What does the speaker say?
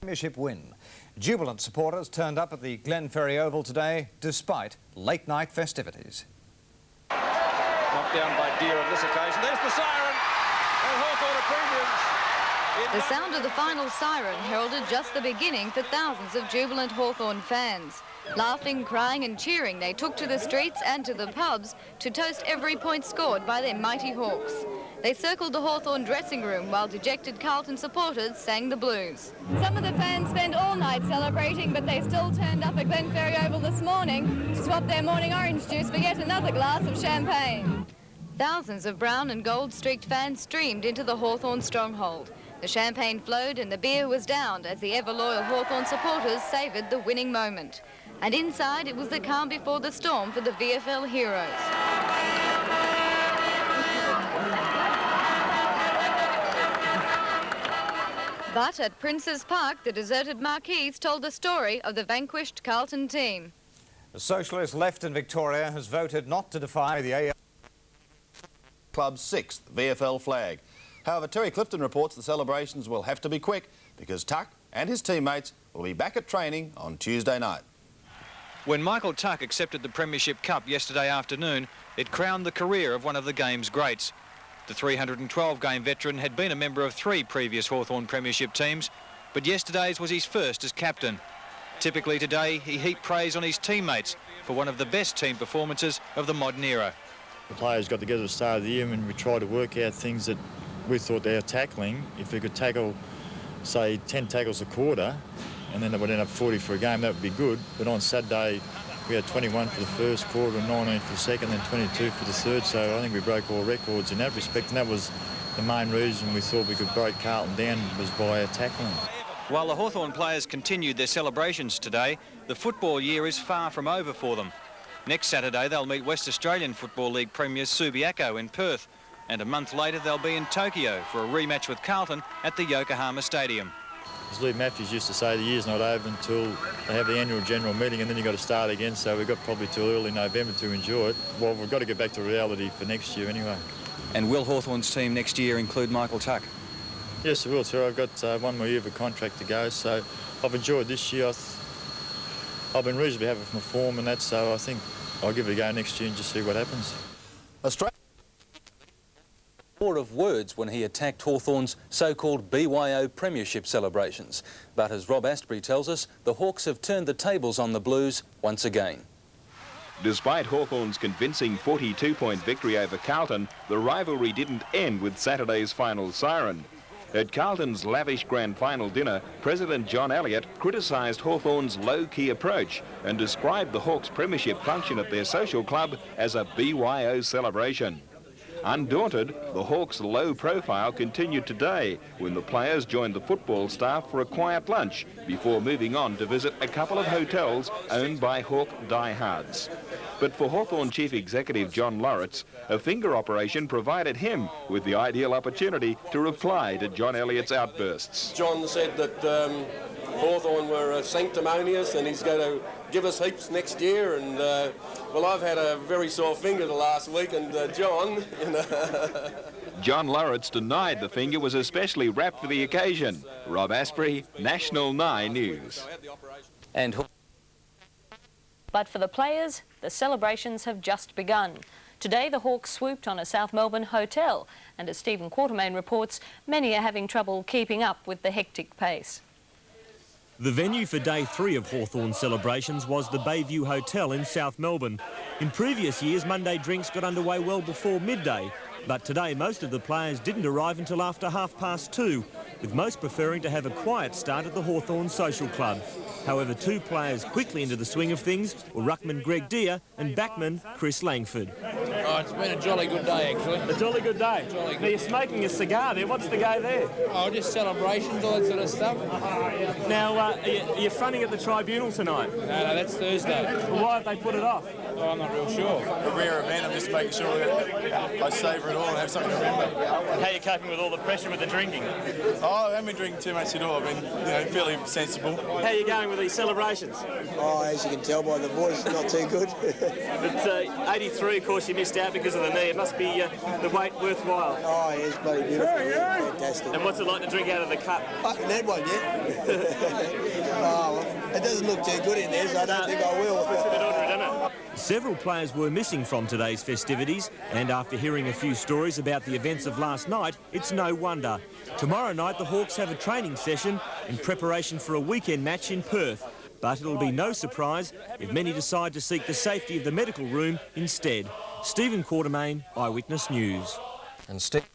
Premiership win. Jubilant supporters turned up at the Glenferrie Oval today despite late-night festivities. Knocked down by Deere on this occasion. There's the siren, and Hawthorn are premiums. The sound of the final siren heralded just the beginning for thousands of jubilant Hawthorn fans. Laughing, crying and cheering, they took to the streets and to the pubs to toast every point scored by their mighty Hawks. They circled the Hawthorn dressing room while dejected Carlton supporters sang the blues. Some of the fans spent all night celebrating, but they still turned up at Glenferrie Oval this morning to swap their morning orange juice for yet another glass of champagne. Thousands of brown and gold-streaked fans streamed into the Hawthorn stronghold. The champagne flowed and the beer was downed as the ever-loyal Hawthorn supporters savoured the winning moment. And inside, it was the calm before the storm for the VFL heroes. But at Princes Park, the deserted marquees told the story of the vanquished Carlton team. The Socialist left in Victoria has voted not to defy the AL Club's 6th VFL flag. However, Terry Clifton reports the celebrations will have to be quick because Tuck and his teammates will be back at training on Tuesday night. When Michael Tuck accepted the Premiership Cup yesterday afternoon, it crowned the career of one of the game's greats. The 312-game veteran had been a member of 3 previous Hawthorn Premiership teams, but yesterday's was his first as captain. Typically today, he heaped praise on his teammates for one of the best team performances of the modern era. The players got together at the start of the year and we tried to work out things that we thought they were tackling. If we could tackle, say, 10 tackles a quarter, and then it would end up 40 for a game, that would be good. But on Saturday, we had 21 for the first quarter and 19 for the second, then 22 for the third. So I think we broke all records in that respect, and that was the main reason we thought we could break Carlton down was by tackling. While the Hawthorn players continued their celebrations today, the football year is far from over for them. Next Saturday, they'll meet West Australian Football League Premier Subiaco in Perth, and a month later they'll be in Tokyo for a rematch with Carlton at the Yokohama Stadium. As Lee Matthews used to say, the year's not over until they have the annual general meeting and then you've got to start again, so we've got probably till early November to enjoy it. Well, we've got to get back to reality for next year anyway. And will Hawthorn's team next year include Michael Tuck? Yes, it will, sir. I've got 1 more year of a contract to go, so I've enjoyed this year. I've been reasonably happy with my form and that, so I think I'll give it a go next year and just see what happens. Australia More of words when he attacked Hawthorn's so-called BYO premiership celebrations. But as Rob Astbury tells us, the Hawks have turned the tables on the Blues once again. Despite Hawthorn's convincing 42-point victory over Carlton, the rivalry didn't end with Saturday's final siren. At Carlton's lavish grand final dinner, President John Elliott criticised Hawthorn's low-key approach and described the Hawks' premiership function at their social club as a BYO celebration. Undaunted, the Hawks' low profile continued today when the players joined the football staff for a quiet lunch before moving on to visit a couple of hotels owned by Hawk diehards. But for Hawthorn Chief Executive John Lauritz, a finger operation provided him with the ideal opportunity to reply to John Elliott's outbursts. John said that Hawthorn were sanctimonious and he's going to give us heaps next year, and well, I've had a very sore finger the last week, and John, you know. John Lauritz denied the finger was especially wrapped for the occasion. Rob Astbury, National 9 News. But for the players, the celebrations have just begun. Today the Hawks swooped on a South Melbourne hotel, and as Stephen Quartermain reports, many are having trouble keeping up with the hectic pace. The venue for day 3 of Hawthorn celebrations was the Bayview Hotel in South Melbourne. In previous years, Monday drinks got underway well before midday, but today most of the players didn't arrive until after 2:30, with most preferring to have a quiet start at the Hawthorn Social Club. However, 2 players quickly into the swing of things were ruckman Greg Deere and backman Chris Langford. Oh, it's been a jolly good day, actually. A jolly good day? Jolly good. Now, you're smoking a cigar there. What's the go there? Oh, just celebrations, all that sort of stuff. Now, are you fronting at the tribunal tonight? No, that's Thursday. Well, why have they put it off? Oh, I'm not real sure. A rare event, I'm just making sure that I savour it all and have something to remember. How are you coping with all the pressure with the drinking? Oh, I haven't been drinking too much at all. I've been, fairly sensible. How are you going with these celebrations? Oh, as you can tell by the voice, not too good. But 83, of course, you missed out out because of the knee. It must be the weight worthwhile. Oh, yeah, it's bloody beautiful. Fantastic. And what's it like to drink out of the cup? I haven't had one yet. Oh, well, it doesn't look too good in there, so I don't think I will. It's a bit ordinary, doesn't it? Several players were missing from today's festivities, and after hearing a few stories about the events of last night, it's no wonder. Tomorrow night, the Hawks have a training session in preparation for a weekend match in Perth. But it'll be no surprise if many decide to seek the safety of the medical room instead. Stephen Quartermain, Eyewitness News. And Steve